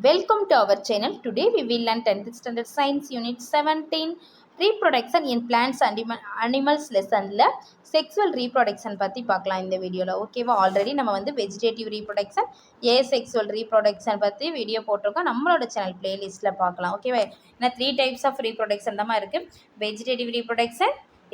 Welcome to our channel. Today we will learn 10th standard science unit 17 reproduction in plants and animals lessonல sexual reproduction பத்தி பார்க்கலாம் இந்த வீடியோல. ஓகேவா? Already நம்ம வந்து vegetative reproduction, asexual reproduction பத்தி வீடியோ போட்டிருக்கோம். நம்மளோட சேனல் பிளேலிஸ்ட்ல பார்க்கலாம். ஓகேவா? ஏன்னா 3 types of reproduction தான் இருக்கு. vegetative reproduction,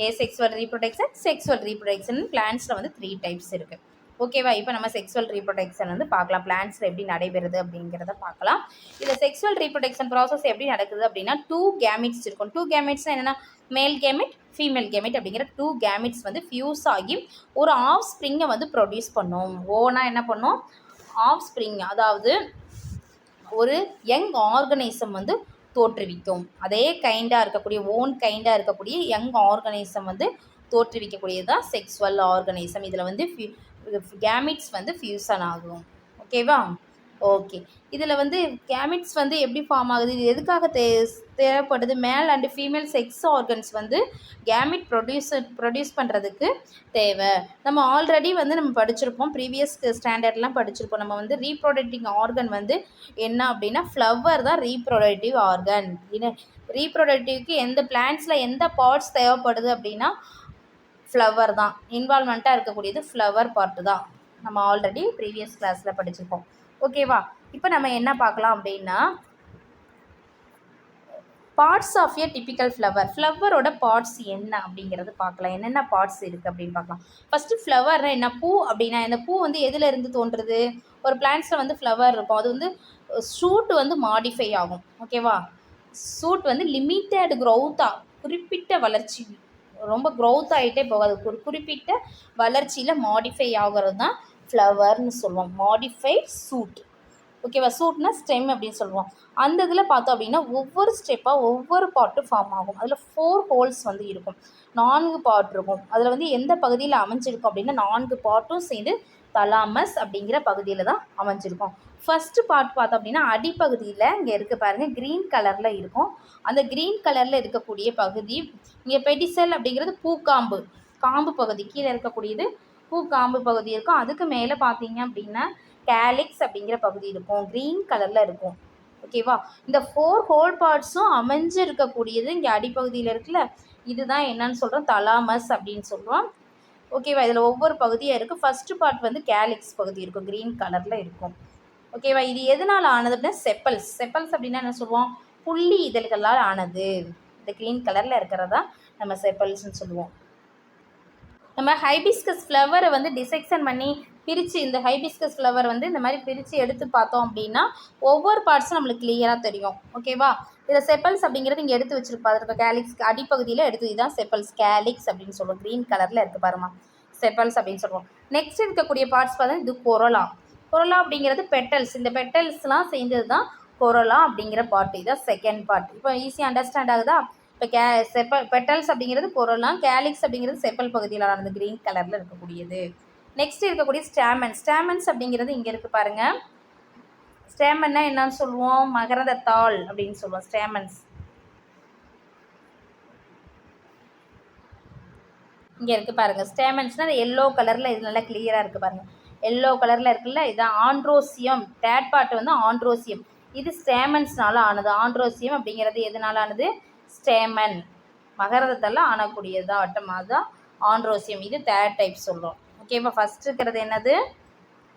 asexual reproduction, sexual reproduction. பிளான்ட்ஸ்ல வந்து 3 types இருக்கு. ஓகேவா? இப்போ நம்ம செக்ஸுவல் ரீப்ரொடக்ஷன் வந்து பார்க்கலாம். பிளான்ட்ஸில் எப்படி நடைபெறுது அப்படிங்கிறத பார்க்கலாம். இதில் செக்ஸுவல் ரீப்ரொடக்ஷன் ப்ராசஸ் எப்படி நடக்குது அப்படின்னா 2 கேமிட்ஸ் இருக்கும். 2 கேமிட்ஸ் என்னென்னா மேல் கேமிட், ஃபீமேல் கேமிட் அப்படிங்கிற 2 கேமிட்ஸ் வந்து ஃபியூஸ் ஆகி ஒரு ஆஃப் ஸ்ப்ரிங்கை வந்து ப்ரொடியூஸ் பண்ணும். ஓனா என்ன பண்ணும்? ஆஃப் ஸ்ப்ரிங், அதாவது ஒரு யங் ஆர்கனைசம் வந்து தோற்றுவிக்கும். அதே கைண்டாக இருக்கக்கூடிய ஓன் கைண்டாக இருக்கக்கூடிய யங் ஆர்கனைசம் வந்து தோற்றுவிக்கக்கூடியது தான் செக்ஸுவல் ஆர்கனைசம். இதில் வந்து கேமிட்ஸ் வந்து ஃபியூசன் ஆகும். ஓகேவா? ஓகே. இதில் வந்து கேமிட்ஸ் வந்து எப்படி ஃபார்ம் ஆகுது, இது எதுக்காக தேவைப்படுது? மேல் அண்டு ஃபீமேல் செக்ஸ் ஆர்கன்ஸ் வந்து கேமிட் ப்ரொடியூஸ் பண்ணுறதுக்கு தேவை. நம்ம ஆல்ரெடி வந்து நம்ம படிச்சிருப்போம், ப்ரீவியஸ் ஸ்டாண்டர்ட்லாம் படிச்சிருப்போம். நம்ம வந்து ரீப்ரொடக்டிவ் ஆர்கன் வந்து என்ன அப்படின்னா ஃப்ளவர் தான் ரீப்ரொடக்டிவ் ஆர்கன். ரீப்ரொடக்டிவ்க்கு எந்த பிளான்ட்ஸில் எந்த பார்ட்ஸ் தேவைப்படுது அப்படின்னா ஃப்ளவர் தான். இன்வால்மெண்ட்டாக இருக்கக்கூடியது ஃப்ளவர் பார்ட்டு தான். நம்ம ஆல்ரெடி ப்ரீவியஸ் கிளாஸில் படிச்சிருக்கோம். ஓகேவா? இப்போ நம்ம என்ன பார்க்கலாம் அப்படின்னா parts of a typical flower. ஃப்ளவரோட பார்ட்ஸ் என்ன அப்படிங்கிறது பார்க்கலாம். என்னென்ன பார்ட்ஸ் இருக்குது அப்படின்னு பார்க்கலாம். ஃபஸ்ட்டு ஃப்ளவர்னா என்ன? பூ அப்படின்னா இந்த பூ வந்து எதுலேருந்து தோன்றுறது? ஒரு பிளான்ட்ஸில் வந்து ஃப்ளவர் இருக்கும், அது வந்து ஷூட் வந்து மாடிஃபை ஆகும். ஓகேவா? ஷூட் வந்து லிமிட்டட் க்ரோத்தாக, குறிப்பிட்ட வளர்ச்சி, ரொம்ப க்ரோத் ஆகிட்டே போகாது, ஒரு குறிப்பிட்ட வளர்ச்சியில் மாடிஃபை ஆகிறது தான் ஃப்ளவர்னு சொல்லுவோம். Modified shoot. ஓகேவா? ஷூட்னா ஸ்டெம் அப்படின்னு சொல்லுவோம். அந்த இதில் பார்த்தோம் அப்படின்னா ஒவ்வொரு ஸ்டெப்பாக ஒவ்வொரு பார்ட்டும் ஃபார்ம் ஆகும். அதில் 4 ஹோல்ஸ் வந்து இருக்கும், 4 பார்ட் இருக்கும். அதில் வந்து எந்த பகுதியில் அமைஞ்சிருக்கும் அப்படின்னா 4 பார்ட்டும் சேர்ந்து தலாமஸ் அப்படிங்கிற பகுதியில் தான் அமைஞ்சிருக்கும். ஃபஸ்ட்டு பார்ட் பார்த்தோம் அப்படின்னா அடிப்பகுதியில் இங்கே இருக்க பாருங்கள், க்ரீன் கலரில் இருக்கும். அந்த க்ரீன் கலரில் இருக்கக்கூடிய பகுதி இங்கே பெடிசல் அப்படிங்கிறது பூக்காம்பு, காம்பு பகுதி. கீழே இருக்கக்கூடியது பூக்காம்பு பகுதி இருக்கும். அதுக்கு மேலே பார்த்தீங்க அப்படின்னா கேலிக்ஸ் அப்படிங்கிற பகுதி இருக்கும், க்ரீன் கலரில் இருக்கும். ஓகேவா? இந்த 4 ஹோல் பார்ட்ஸும் அமைஞ்சு இருக்கக்கூடியது இங்கே அடிப்பகுதியில் இருக்குல்ல, இதுதான் என்னன்னு சொல்கிறோம்? தலாமஸ் அப்படின்னு சொல்கிறோம். ஓகேவா? இதில் ஒவ்வொரு பகுதியாக இருக்குது. ஃபஸ்ட்டு பார்ட் வந்து கேலிக்ஸ் பகுதி இருக்கும், க்ரீன் கலரில் இருக்கும். ஓகேவா? இது எதனால் ஆனது அப்படின்னா செப்பல்ஸ். செப்பல்ஸ் அப்படின்னா என்ன சொல்லுவோம்? புள்ளி இதழ்களால் ஆனது. இந்த க்ரீன் கலரில் இருக்கிறதா நம்ம செப்பல்ஸ்ன்னு சொல்லுவோம். நம்ம ஹைபிஸ்கஸ் ஃப்ளவரை வந்து டிசெக்ஷன் பண்ணி பிரித்து, இந்த ஹைபிஸ்கஸ் ஃப்ளவர் வந்து இந்த மாதிரி பிரித்து எடுத்து பார்த்தோம் அப்படின்னா ஒவ்வொரு பார்ட்ஸும் நம்மளுக்கு கிளியராக தெரியும். ஓகேவா? இதில் செப்பல்ஸ் அப்படிங்கிறது இங்கே எடுத்து வச்சுருப்பா, அது கேலிக்ஸ் அடிப்பகுதியில் எடுத்து, இதுதான் செப்பல்ஸ், கேலிக்ஸ் அப்படின்னு சொல்லுவோம். க்ரீன் கலரில் இருக்குது பாருமா, செப்பல்ஸ் அப்படின்னு சொல்லுவோம். நெக்ஸ்ட் இருக்கக்கூடிய பார்ட்ஸ் பார்த்தா இது கொரோலா. கொரோலா அப்படிங்கிறது பெட்டல்ஸ். இந்த பெட்டல்ஸ்லாம் சேர்ந்தது தான் கொரோலா அப்படிங்கிற பார்ட். இதுதான் செகண்ட் பார்ட். இப்போ ஈஸியாக அண்டர்ஸ்டாண்ட் ஆகுதா? இப்போ பெட்டல்ஸ் அப்படிங்கிறது கொரோலா, கேலிக்ஸ் அப்படிங்கிறது செப்பல் பகுதியில் ஆனது, க்ரீன் கலரில் இருக்கக்கூடியது. நெக்ஸ்ட் இருக்கக்கூடிய ஸ்டாமன்ஸ். ஸ்டாமன்ஸ் அப்படிங்கிறது இங்கே இருக்குது பாருங்கள். ஸ்டாமன்னா என்னன்னு சொல்லுவோம்? மகரந்தத்தாள் அப்படின்னு சொல்லுவோம். ஸ்டாமன்ஸ் இங்கே இருக்குது பாருங்கள். ஸ்டாமன்ஸ்னால் எல்லோ கலரில், இது நல்லா கிளியராக இருக்குது பாருங்கள், எல்லோ கலரில் இருக்குல்ல, இதுதான் ஆண்ட்ரோசியம். தேர்ட் பார்ட் வந்து ஆண்ட்ரோசியம். இது ஸ்டாமன்ஸ்னால ஆனது. ஆண்ட்ரோசியம் அப்படிங்கிறது எதனால ஆனது? ஸ்டேமன், மகரந்தத்தால் ஆனக்கூடியது தான், வட்டமாக தான் ஆண்ட்ரோசியம். இது தேர்ட் டைப் சொல்கிறோம். ஓகேவா? ஃபஸ்ட் இருக்கிறது என்னது?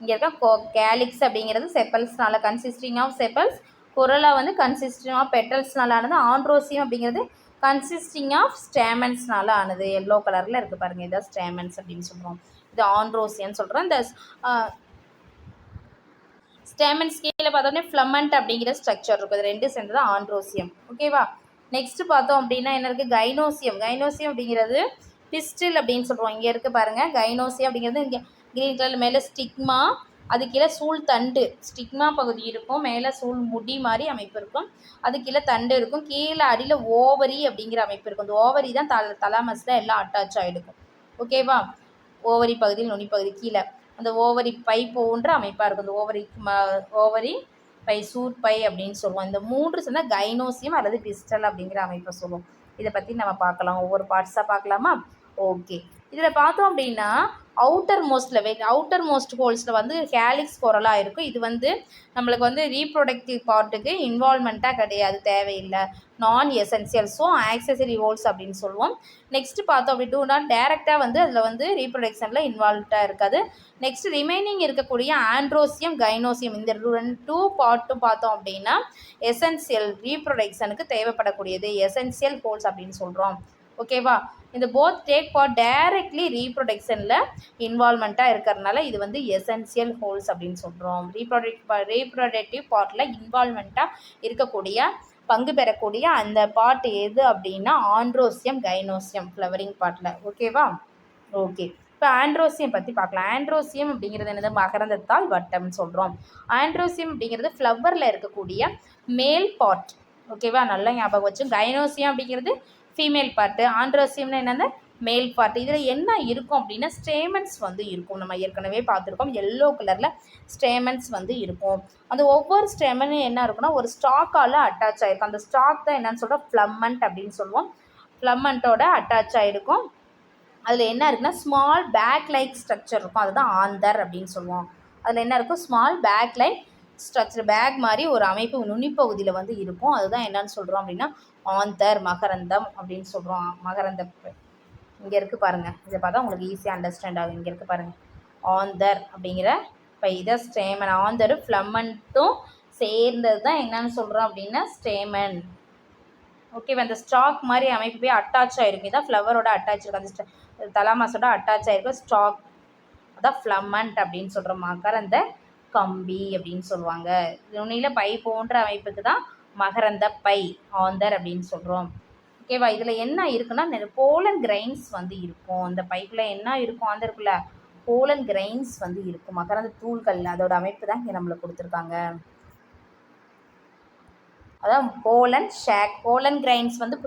இங்கே இருக்க கேலிக்ஸ் அப்படிங்கிறது செப்பல்ஸ்னால, கன்சிஸ்டிங் ஆஃப் செப்பல்ஸ். கொரோலா வந்து கன்சிஸ்டிங் ஆஃப் பெட்டல்ஸ்னால ஆனது. ஆண்ட்ரோசியம் அப்படிங்கிறது கன்சிஸ்டிங் ஆஃப் ஸ்டேமன்ஸ்னால ஆனது. எல்லோ கலரில் இருக்குது பாருங்கள், இதான் ஸ்டேமன்ஸ் அப்படின்னு சொல்கிறோம். இது ஆண்ட்ரோசியன்னு சொல்கிறோம். இந்த ஸ்டேமன்ஸ் கீழே பார்த்தோன்னே ஃப்ளமண்ட் அப்படிங்கிற ஸ்ட்ரக்சர் இருக்கும். இது 2 சேர்ந்து தான் ஆண்ட்ரோசியம். ஓகேவா? நெக்ஸ்ட்டு பார்த்தோம் அப்படின்னா என்ன இருக்குது? கைனோசியம். கைனோசியம் அப்படிங்கிறது பிஸ்டில் அப்படின்னு சொல்லுவோம். இங்கே இருக்குது பாருங்கள், கைனோசியம் அப்படிங்கிறது இங்கே க்ரீன் கலர், மேலே ஸ்டிக்மா, அது கீழே சூழ் தண்டு, ஸ்டிக்மா பகுதி இருக்கும், மேலே சூழ் முடி மாதிரி அமைப்பு இருக்கும், அது கீழே தண்டு இருக்கும், கீழே அடியில் ஓவரி அப்படிங்கிற அமைப்பு இருக்கும். இந்த ஓவரி தான் தலாமஸில் எல்லாம் அட்டாச் ஆகிடுக்கும். ஓகேவா? ஓவரி பகுதியில் நுனி பகுதி கீழே அந்த ஓவரி பை போன்ற அமைப்பாக இருக்கும். இந்த ஓவரி பை, சூட் பை அப்படின்னு சொல்லுவோம். இந்த 3 சேர்ந்தால் கைனோசியம் அல்லது பிஸ்டல் அப்படிங்கிற அமைப்பை சொல்லுவோம். இதை பற்றி நம்ம பார்க்கலாம், ஒவ்வொரு பார்ட்ஸாக பார்க்கலாமா? ஓகே. இதில் பார்த்தோம் அப்படின்னா அவுட்டர் மோஸ்ட் ஹோல்ஸில் வந்து கேலிக்ஸ் பொருளாக இருக்கும். இது வந்து நம்மளுக்கு வந்து ரீப்ரொடக்டிவ் பார்ட்டுக்கு இன்வால்மெண்ட்டாக கிடையாது, தேவையில்லை, நான் எசென்சியல். ஸோ ஆக்சசரி ஹோல்ஸ் அப்படின்னு சொல்லுவோம். நெக்ஸ்ட்டு பார்த்தோம் அப்படின்னா டேரெக்டாக வந்து அதில் வந்து ரீப்ரொடக்ஷனில் இன்வால்வ்டாக இருக்காது. நெக்ஸ்ட் ரிமைனிங் இருக்கக்கூடிய ஆண்ட்ரோசியம் கைனோசியம் இந்த 2 பார்ட்டும் பார்த்தோம் அப்படின்னா எசென்சியல் ரீப்ரொடக்ஷனுக்கு தேவைப்படக்கூடியது, எசென்சியல் ஹோல்ஸ் அப்படின்னு சொல்கிறோம். ஓகேவா? இந்த போத் டேக் பார்ட் டைரக்ட்லி ரீப்ரொடக்ஷனில் இன்வால்மெண்ட்டாக இருக்கிறதுனால இது வந்து எசென்சியல் ஹோல்ஸ் அப்படின்னு சொல்கிறோம். ரீப்ரொடக்டிவ் பார்ட்டில் இன்வால்மெண்ட்டாக இருக்கக்கூடிய பங்கு பெறக்கூடிய அந்த பார்ட் எது அப்படின்னா ஆண்ட்ரோசியம் கைனோசியம் ஃப்ளவரிங் பார்ட்டில். ஓகேவா? ஓகே, இப்போ ஆண்ட்ரோசியம் பற்றி பார்க்கலாம். ஆண்ட்ரோசியம் அப்படிங்கிறது என்னது? மகரந்தத்தாள் வட்டம்னு சொல்கிறோம். ஆண்ட்ரோசியம் அப்படிங்கிறது ஃப்ளவரில் இருக்கக்கூடிய மேல் பார்ட். ஓகேவா? நல்லா ஞாபகம் வச்சு. கைனோசியம் அப்படிங்கிறது ஃபீமேல் பார்ட்டு, ஆண்ட்ரோசியம்னா என்னென்ன? மேல் பார்ட். இதில் என்ன இருக்கும் அப்படின்னா ஸ்டேமன்ஸ் வந்து இருக்கும். நம்ம ஏற்கனவே பார்த்துருக்கோம், எல்லோ கலரில் ஸ்டேமன்ஸ் வந்து இருக்கும். அந்த ஒவ்வொரு ஸ்டேமனும் என்ன இருக்குன்னா ஒரு ஸ்டாக்கால் அட்டாச் ஆகிருக்கும். அந்த ஸ்டாக் தான் என்னன்னு சொல்கிறோம்? ஃப்ளம்மண்ட் அப்படின்னு சொல்லுவோம். ஃப்ளம்மண்ட்டோட அட்டாச் ஆகிருக்கும். அதில் என்ன இருக்குன்னா ஸ்மால் பேக் லைக் ஸ்ட்ரக்சர் இருக்கும், அதுதான் ஆந்தர் அப்படின்னு சொல்லுவோம். அதில் என்ன இருக்கும்? Small bag like structure, bag மாதிரி ஒரு அமைப்பு நுனிப்பகுதியில் வந்து இருக்கும். அதுதான் என்னன்னு சொல்கிறோம் அப்படின்னா ஆந்தர், மகரந்தம் அப்படின்னு சொல்கிறோம். மகரந்த இங்கே இருக்குது பாருங்கள், இதை பார்த்தா உங்களுக்கு ஈஸியாக அண்டர்ஸ்டாண்ட் ஆகும். இங்கே இருக்குது பாருங்கள், ஆந்தர் அப்படிங்கிற இப்போ இதை ஸ்டேமன். ஆந்தரும் ஃப்ளம்மண்ட்டும் சேர்ந்தது தான் என்னன்னு சொல்கிறோம் அப்படின்னா ஸ்டேமன். ஓகேவா? அந்த ஸ்டாக் மாதிரி அமைப்பு போய் அட்டாச் ஆகிருக்கும். இதான் ஃப்ளவரோட அட்டாச் இருக்கும். அந்த தலாமாஸோட அட்டாச் ஆகிருக்கும் ஸ்டாக், அதான் ஃப்ளம்மண்ட் அப்படின்னு சொல்கிறோம். மகரந்த கம்பி அப்படின்னு சொல்லுவாங்க. நுனியில் பை போன்ற அமைப்புக்கு தான் மகரந்த பை, ஆந்தர் அப்படின்னு சொல்கிறோம். ஓகேவா? இதில் என்ன இருக்குன்னா போலன் கிரைன்ஸ் வந்து இருக்கும். அந்த பைப்பில் என்ன இருக்கும்? ஆந்தருக்குள்ள போலன் கிரைன்ஸ் வந்து இருக்கும், மகரந்த தூள்கள். அதோட அமைப்பு தான் இங்கே நம்மளுக்கு கொடுத்துருக்காங்க. அதான் போலன் ஷேக். போலன் கிரைன்ஸ் வந்து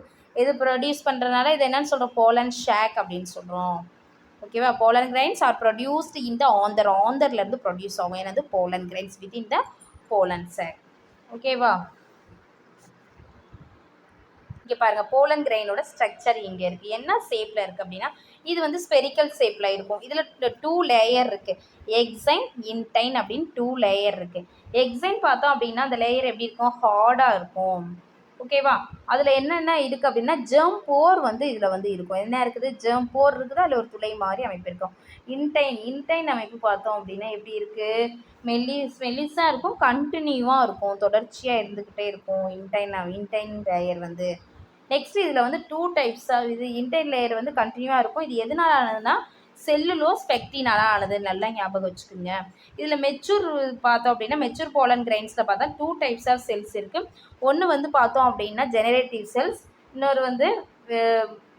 எது ப்ரொடியூஸ் பண்ணுறதுனால இது என்னன்னு சொல்கிறோம்? போலன் ஷேக் அப்படின்னு சொல்கிறோம். ஓகேவா? Pollen grains are produced in the anther. ஆந்தர்லேருந்து ப்ரொடியூஸ் ஆகும். என்னது? Pollen grains within the pollen sac. ஓகேவா? இங்கே பாருங்கள், போலன் கிரைனோட ஸ்ட்ரக்சர் இங்கே இருக்குது. என்ன ஷேப்பில் இருக்குது அப்படின்னா இது வந்து ஸ்பெரிக்கல் ஷேப்பில் இருக்கும். இதில் 2 லேயர் இருக்குது. எக்ஸைன், இன்டைன் அப்படின்னு 2 லேயர் இருக்குது. எக்ஸைன் பார்த்தோம் அப்படின்னா அந்த லேயர் எப்படி இருக்கும்? ஹார்டாக இருக்கும். ஓகேவா? அதில் என்னென்ன இருக்குது அப்படின்னா ஜெர்ம் போர் வந்து இதில் வந்து இருக்கும். என்ன இருக்குது? ஜெர்ம் போர் இருக்குது, அதில் ஒரு துளை மாதிரி அமைப்பு இருக்கும். இன்டைன் அமைப்பு பார்த்தோம் அப்படின்னா எப்படி இருக்குது? மெல்லிஸாக இருக்கும், கண்டினியூவாக இருக்கும், தொடர்ச்சியாக இருந்துக்கிட்டே இருக்கும். இன்டைன் லேயர் வந்து. நெக்ஸ்ட் இதில் வந்து 2 டைப்ஸாக இது இன்டைன் லேயர் வந்து கண்டினியூவாக இருக்கும். இது எதனால் ஆனதுன்னா செல்லுலோஸ் பெக்டினால ஆனது. நல்லா ஞாபகம் வச்சுக்கோங்க. இதில் மெச்சூர் பார்த்தோம் அப்படின்னா மெச்சூர் போலன் கிரைன்ஸில் பார்த்தா 2 டைப்ஸ் ஆஃப் செல்ஸ் இருக்குது. ஒன்று வந்து பார்த்தோம் அப்படின்னா ஜெனரேட்டிவ் செல்ஸ், இன்னொரு வந்து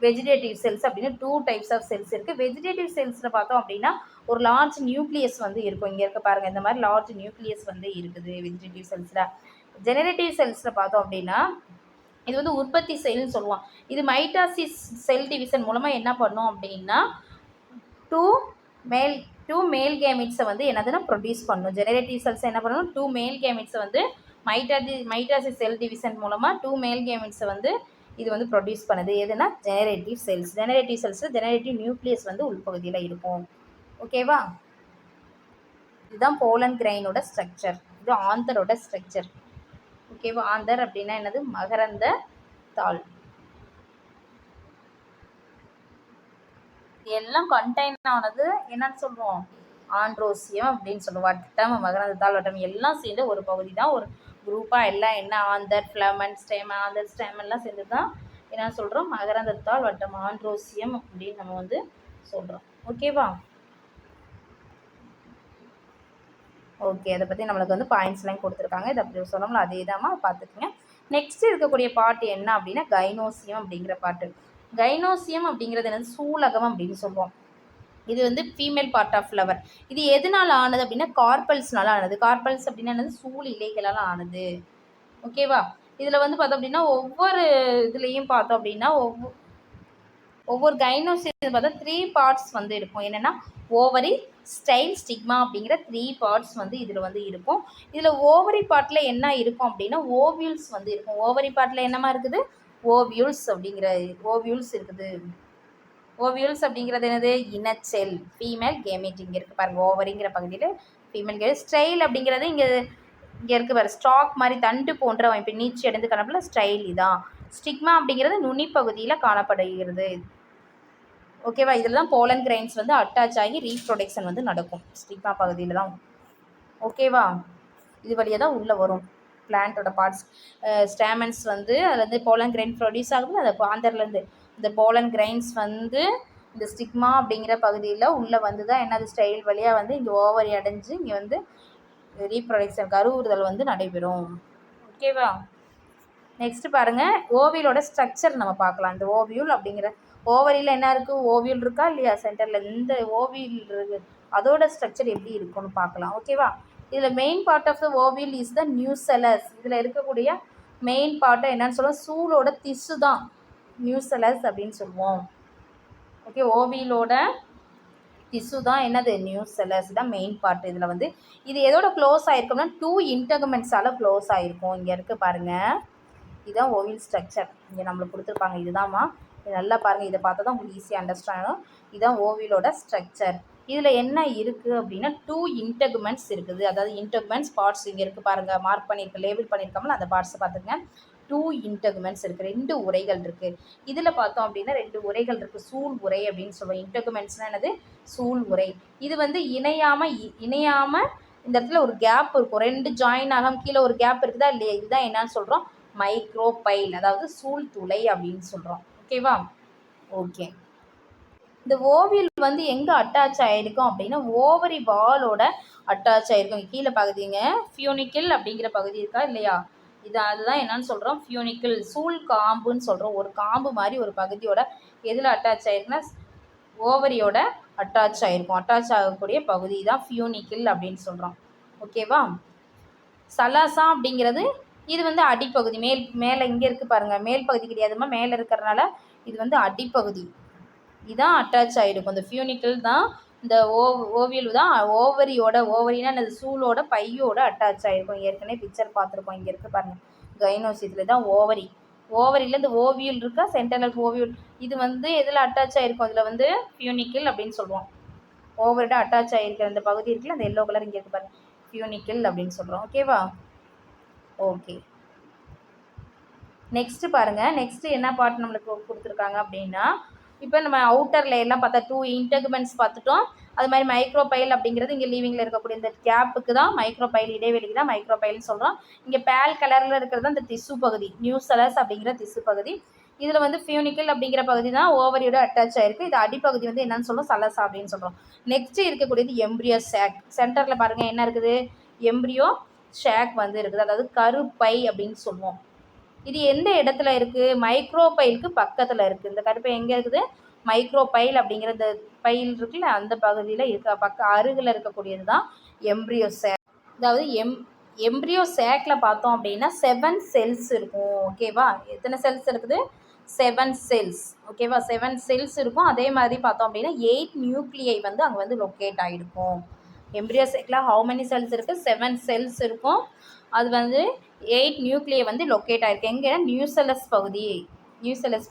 வெஜிடேட்டிவ் செல்ஸ் அப்படின்னு 2 டைப்ஸ் ஆஃப் செல்ஸ் இருக்குது. வெஜிடேட்டிவ் செல்ஸில் பார்த்தோம் அப்படின்னா ஒரு லார்ஜ் நியூக்ளியஸ் வந்து இருக்கும். இங்கே இருக்க பாருங்கள், இந்த மாதிரி லார்ஜ் நியூக்ளியஸ் வந்து இருக்குது வெஜிடேட்டிவ் செல்ஸில். ஜெனரேட்டிவ் செல்ஸில் பார்த்தோம் அப்படின்னா இது வந்து உற்பத்தி செல்னு சொல்லுவோம். இது மைட்டாசிஸ் செல் டிவிஷன் மூலமாக என்ன பண்ணோம் அப்படின்னா டூ மேல் கேமிட்ஸை வந்து என்னதுன்னா ப்ரொடியூஸ் பண்ணணும். ஜெனரேட்டிவ் செல்ஸை என்ன பண்ணணும்? 2 மேல் கேமிட்ஸை வந்து மைட்டாசிஸ் செல் டிவிஷன் மூலமாக 2 மேல் கேமிட்ஸை வந்து இது வந்து ப்ரொடியூஸ் பண்ணுது. எதுனா ஜெனரேட்டிவ் செல்ஸ். ஜெனரேட்டிவ் செல்ஸில் ஜெனரேட்டிவ் நியூக்ளியஸ் வந்து உள்பகுதியில் இருக்கும். ஓகேவா? இதுதான் போலன் கிரைனோட ஸ்ட்ரக்சர். இது ஆந்தரோட ஸ்ட்ரக்சர். ஓகேவா? ஆந்தர் அப்படின்னா என்னது? மகரந்த தாள். எல்லாம் கண்டெய்ன் ஆனது என்னன்னு சொல்லுவோம்? ஆண்ட்ரோசியம் அப்படின்னு சொல்லுவோம். வட்டம், மகரந்த தாள் வட்டம் எல்லாம் சேர்ந்து ஒரு பகுதி தான், ஒரு குரூப்பாக எல்லாம் என்ன ஆந்தர், ஃப்ளமன், ஸ்டேமன், ஆந்தர் ஸ்டேமெல்லாம் சேர்ந்து தான் என்ன சொல்கிறோம்? மகரந்த தாள் வட்டம், ஆண்ட்ரோசியம் அப்படின்னு நம்ம வந்து சொல்கிறோம். ஓகேவா? ஓகே, அதை பற்றி நம்மளுக்கு வந்து பாயிண்ட்ஸ்லாம் கொடுத்துருக்காங்க. இதை அப்படி சொன்னோம்ல அதே தாம்மா பார்த்துக்குங்க. நெக்ஸ்ட் இருக்கக்கூடிய பாட்டு என்ன அப்படின்னா கைனோசியம் அப்படிங்கிற பாட்டு. கைனோசியம் அப்படிங்கிறது என்னது? சூலகம் அப்படின்னு சொல்லுவோம். இது வந்து ஃபீமேல் பார்ட் ஆஃப் ஃப்ளவர். இது எதனால் ஆனது அப்படின்னா கார்பல்ஸ்னால ஆனது. கார்பல்ஸ் அப்படின்னா என்னது? சூல் இலைகளால் ஆனது. ஓகேவா? இதில் வந்து பார்த்தோம் அப்படின்னா ஒவ்வொரு இதுலேயும் பார்த்தோம் அப்படின்னா ஒவ்வொரு கைனோசியம் பார்த்தா 3 பார்ட்ஸ் வந்து இருக்கும். என்னென்னா ஓவரி, ஸ்டைல், ஸ்டிக்மா அப்படிங்கிற 3 பார்ட்ஸ் வந்து இதில் வந்து இருக்கும். இதில் ஓவரி பார்ட்டில் என்ன இருக்கும் அப்படின்னா ஓவியூல்ஸ் வந்து இருக்கும். ஓவரி பார்ட்டில் என்னமா இருக்குது? ஓவியூல்ஸ் அப்படிங்கிற ஓவியூல்ஸ் இருக்குது. ஓவியூல்ஸ் அப்படிங்கிறது என்னது? இனச்செல், ஃபீமேல் கேமெட். இங்கே இருக்குது பாருங்கள், ஓவரிங்கிற பகுதியில் ஃபீமேல் கேமெட். ஸ்டைல் அப்படிங்கிறது இங்கே இங்கே இருக்குது பாரு, ஸ்டாக் மாதிரி தண்டு போன்ற அமைப்பு நீச்சி அடைந்து காணப்படல ஸ்டைல் இதான். ஸ்டிக்மா அப்படிங்கிறது நுனி பகுதியில் காணப்படுகிறது. ஓகேவா? இதில் தான் போலன் கிரைன்ஸ் வந்து அட்டாச் ஆகி ரீப்ரொடக்ஷன் வந்து நடக்கும், ஸ்டிக்மா பகுதியில் தான். ஓகேவா? இது வழியாக தான் உள்ளே வரும் பிளான்ட்டோட பார்ட்ஸ். ஸ்டாமன்ஸ் வந்து அதுலேருந்து போலன் கிரைன் ப்ரொடியூஸ் ஆகுது. அந்த ஆந்தர்லேருந்து இந்த போலன் கிரைன்ஸ் வந்து இந்த ஸ்டிக்மா அப்படிங்கிற பகுதியில் உள்ளே வந்து தான் என்னது ஸ்டைல் வழியாக வந்து இங்கே ஓவரி அடைஞ்சு இங்கே வந்து ரீப்ரொடக்ஷன் கருவுறுதல் வந்து நடைபெறும். ஓகேவா? நெக்ஸ்ட்டு பாருங்கள், ஓவியலோட ஸ்ட்ரக்சர் நம்ம பார்க்கலாம். இந்த ஓவியூல் அப்படிங்கிற ஓவரியில் என்ன இருக்குது? ஓவியூல் இருக்கா இல்லையா சென்டரில்? இந்த ஓவியல் இருக்குது, அதோட ஸ்ட்ரக்சர் எப்படி இருக்குன்னு பார்க்கலாம். ஓகேவா? இதில் main part of the ovule is the nucellus. இதில் இருக்கக்கூடிய மெயின் பார்ட்டை என்னன்னு சொல்லுவோம்? சூலோட திசு தான் நியூசெலஸ் அப்படின்னு சொல்லுவோம். ஓகே, ஓவியலோட திசு தான் என்னது? நியூசெலஸ் தான் மெயின் பார்ட். இதில் வந்து இது எதோட க்ளோஸ் ஆகிருக்கும்னா 2 இன்டெகுமெண்ட்ஸால் க்ளோஸ் ஆகிருக்கும். இங்கே இருக்குது பாருங்கள், இதுதான் ஓவியல் ஸ்ட்ரக்சர். இங்கே நம்மளுக்கு கொடுத்துருப்பாங்க, இதுதான்மா. இது நல்லா பாருங்கள், இதை பார்த்தா தான் உங்களுக்கு ஈஸியாக அண்டர்ஸ்டாண்ட் ஆகும். இதுதான் ஓவியலோட ஸ்ட்ரக்சர். இதில் என்ன இருக்குது அப்படின்னா 2 இன்டெகுமெண்ட்ஸ் இருக்குது. அதாவது இன்டெகுமெண்ட்ஸ் பார்ட்ஸ் இங்கே இருக்குது பாருங்கள், மார்க் பண்ணியிருக்க, லேபிள் பண்ணியிருக்காமல் அந்த பார்ட்ஸை பார்த்துருங்க. 2 இன்டெகுமெண்ட்ஸ் இருக்குது, 2 உரைகள் இருக்குது. இதில் பார்த்தோம் அப்படின்னா 2 உரைகள் இருக்குது. சூல் உரை அப்படின்னு சொல்லுவோம். இன்டெகுமெண்ட்ஸ்னால் என்னது? சூல் உரை. இது வந்து இணையாமல் இந்த இடத்துல ஒரு கேப் இருக்கும், 2 ஜாயின் ஆகாமல் கீழே ஒரு கேப் இருக்குதா இல்லையா? இதுதான் என்னன்னு சொல்கிறோம்? மைக்ரோபைல், அதாவது சூல் துளை அப்படின்னு சொல்கிறோம். ஓகேவா? ஓகே, இந்த ஓவியல் வந்து எங்கே அட்டாச் ஆகிருக்கும் அப்படின்னா ஓவரி வாலோட அட்டாச் ஆகிருக்கும். கீழே பகுதிங்க ஃபியூனிக்கிள் அப்படிங்கிற பகுதி இருக்கா இல்லையா? அதுதான் என்னன்னு சொல்கிறோம்? ஃபியூனிக்கிள், சூல் காம்புன்னு சொல்கிறோம். ஒரு காம்பு மாதிரி ஒரு பகுதியோட எதில் அட்டாச் ஆகிருக்குன்னா ஓவரியோட அட்டாச் ஆகிருக்கும். அட்டாச் ஆகக்கூடிய பகுதி தான் ஃபியூனிக்கிள் அப்படின்னு சொல்கிறோம். ஓகேவா? சலாசா அப்படிங்கிறது இது வந்து அடிப்பகுதி, மேலே இங்கே இருக்குது பாருங்கள், மேல் பகுதி கிடையாதுமா, மேலே இருக்கிறனால இது வந்து அடிப்பகுதி. இதுதான் அட்டாச் ஆகிருக்கும். இந்த ஃபியூனிக்கிள் தான் இந்த ஓவியல் தான் ஓவரினா அந்த சூலோட பையோட அட்டாச் ஆகிருக்கும். ஏற்கனவே பிக்சர் பார்த்துருக்கோம், இங்கே இருக்குது பாருங்கள், கைனோசியத்தில் தான் ஓவரியில் இந்த ஓவியல் இருக்கா, சென்டரில் ஓவியல். இது வந்து எதில் அட்டாச் ஆகிருக்கும்? அதில் வந்து ஃபியூனிக்கிள் அப்படின்னு சொல்லுவோம். ஓவரோட அட்டாச் ஆகிருக்கிற அந்த பகுதி இருக்குல்ல, அந்த எல்லோ கலர் இங்கே இருக்குது பாருங்கள், ஃபியூனிக்கிள் அப்படின்னு சொல்கிறோம். ஓகேவா? ஓகே, நெக்ஸ்ட்டு பாருங்கள். நெக்ஸ்ட்டு என்ன பார்ட் நம்மளுக்கு கொடுத்துருக்காங்க அப்படின்னா, இப்போ நம்ம அவுட்டர் லேயர்லாம் பார்த்தா 2 இன்டெகுமெண்ட்ஸ் பார்த்துட்டோம். அது மாதிரி மைக்ரோபைல் அப்படிங்கிறது இங்கே லீவிங்கில் இருக்கக்கூடிய இந்த கேப்புக்கு தான் மைக்ரோபைல், இடைவெளிக்கு தான் மைக்ரோபைல்னு சொல்கிறோம். இங்கே பேல் கலரில் இருக்கிறது அந்த திசு பகுதி, நியூசெலஸ் அப்படிங்கிற திசு பகுதி. இதில் வந்து ஃபியூனிக்கிள் அப்படிங்கிற பகுதி தான் ஓவரியோட அட்டாச் ஆகிருக்கு. இது அடிப்பகுதி வந்து என்னன்னு சொல்லுவோம்? சலசா அப்படின்னு சொல்கிறோம். நெக்ஸ்ட்டு இருக்கக்கூடியது எம்ப்ரியோ சாக். சென்டரில் பாருங்கள் என்ன இருக்குது? எம்ப்ரியோ ஷாக் வந்து இருக்குது, அதாவது கருப்பை அப்படின்னு சொல்லுவோம். இது எந்த இடத்துல இருக்குது? மைக்ரோபைலுக்கு பக்கத்தில் இருக்குது. இந்த கருப்பை எங்கே இருக்குது? மைக்ரோபைல் அப்படிங்கிற இந்த பைல் இருக்குல்ல, அந்த பகுதியில் இருக்க அருகில் இருக்கக்கூடியது தான் எம்ப்ரியோ சேக். அதாவது எம்ப்ரியோ சேக்கில் பார்த்தோம் அப்படின்னா 7 செல்ஸ் இருக்கும். ஓகேவா? எத்தனை செல்ஸ் இருக்குது? 7 செல்ஸ். ஓகேவா? 7 செல்ஸ் இருக்கும். அதே மாதிரி பார்த்தோம் அப்படின்னா 8 நியூக்ளியை வந்து அங்கே வந்து லொக்கேட் ஆகிருக்கும். எம்ப்ரியோ சேக்கில் ஹவு மெனி செல்ஸ் இருக்குது? 7 செல்ஸ் இருக்கும். அது வந்து 8 நியூக்ளியை வந்து லொக்கேட் ஆகிருக்கு. எங்கேன்னா நியூசெலஸ்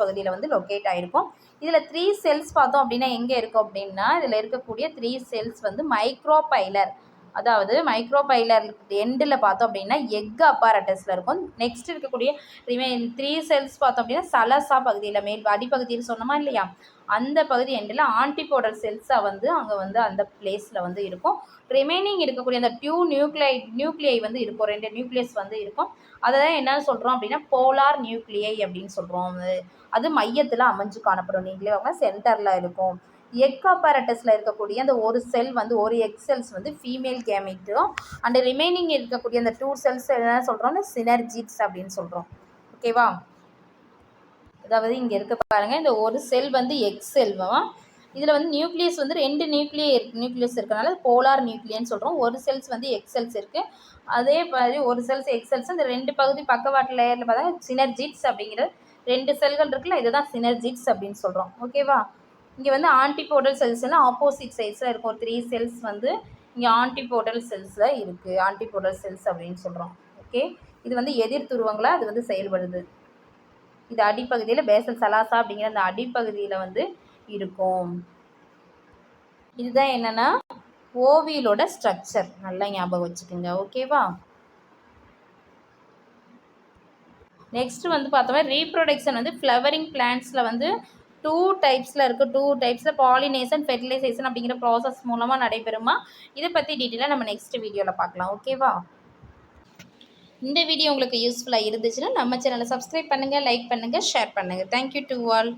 பகுதியில் வந்து லொக்கேட் ஆகிருக்கும். இதில் 3 செல்ஸ் பார்த்தோம் அப்படின்னா எங்கே இருக்கும் அப்படின்னா, இதில் இருக்கக்கூடிய 3 செல்ஸ் வந்து மைக்ரோபைலர், அதாவது மைக்ரோபைலர் எண்டில் பார்த்தோம் அப்படின்னா எக் அப்பாரட்டஸில் இருக்கும். நெக்ஸ்ட் இருக்கக்கூடிய 3 செல்ஸ் பார்த்தோம் அப்படின்னா சலசா பகுதியில், மேல் அடிப்பகுதியில் சொன்னோமா இல்லையா, அந்த பகுதி எண்டில் ஆன்டிபோடல் செல்ஸாக வந்து அங்கே வந்து அந்த பிளேஸில் வந்து இருக்கும். ரிமைனிங் இருக்கக்கூடிய அந்த 2 நியூக்ளியை வந்து இருக்கும், 2 நியூக்ளியஸ் வந்து இருக்கும். அதை தான் என்ன சொல்கிறோம் அப்படின்னா போலார் நியூக்ளியை அப்படின்னு சொல்கிறோம். அது மையத்தில் அமைஞ்சு காணப்படும். நீங்களே அவங்க சென்டரில் இருக்கும். எக் அப்பாரட்டஸில் இருக்கக்கூடிய அந்த ஒரு செல் வந்து ஒரு எக் செல்ஸ் வந்து ஃபீமேல் கேமெட்டும், அண்ட் ரிமைனிங் இருக்கக்கூடிய அந்த 2 செல்ஸ் என்ன சொல்கிறோம்னா சினர்ஜிட்ஸ் அப்படின்னு சொல்கிறோம். ஓகேவா? அதாவது இங்கே இருக்க பாருங்கள், இந்த ஒரு செல் வந்து எக் செல்வா, இதில் வந்து நியூக்ளியஸ் வந்து 2 நியூக்ளியஸ் இருக்கனால போலார் நியூக்ளியன்னு சொல்கிறோம். ஒரு செல்ஸ் வந்து எக் செல்ஸ் இருக்குது. அதே மாதிரி ஒரு செல்ஸ் எக் செல்ஸ் இந்த 2 பகுதி பக்கவாட்டு லேயரில் பார்த்தா சினர்ஜிட்ஸ் அப்படிங்கிற 2 செல்கள் இருக்குல்ல, இதுதான் சினர்ஜிட்ஸ் அப்படின்னு சொல்கிறோம். ஓகேவா? இங்கே வந்து ஆன்டிபோடல் செல்ஸ்லாம் ஆப்போசிட் சைட்ஸில் இருக்கும். ஒரு 3 செல்ஸ் வந்து இங்கே ஆன்டிபோடல் செல்ஸில் இருக்குது. ஆன்டிபோடல் செல்ஸ் அப்படின்னு சொல்கிறோம். ஓகே, இது வந்து எதிர் துருவங்களாக அது வந்து செயல்படுது. இது அடிப்பகுதியில் பேசல் சலாசா அப்படிங்கிற அந்த அடிப்பகுதியில் வந்து இருக்கும். இதுதான் என்னன்னா ஓவியலோட ஸ்ட்ரக்சர். நல்லா ஞாபகம் வச்சுக்கோங்க. ஓகேவா? நெக்ஸ்ட் வந்து பார்த்தோம்னா ரீப்ரொடக்ஷன் வந்து ஃப்ளவரிங் பிளான்ட்ஸில் வந்து 2 டைப்ஸில் இருக்குது. 2 டைப்ஸில் பாலினேஷன், ஃபெர்டிலைசேஷன் அப்படிங்கிற ப்ராசஸ் மூலமாக நடைபெறுமா. இதை பற்றி டீட்டெயிலாக நம்ம நெக்ஸ்ட் வீடியோவில் பார்க்கலாம். ஓகேவா? இந்த வீடியோ உங்களுக்கு யூஸ்ஃபுல்லாக இருந்துச்சுன்னா நம்ம சேனலை சப்ஸ்கிரைப் பண்ணுங்கள், லைக் பண்ணுங்கள், ஷேர் பண்ணுங்கள். Thank you to all.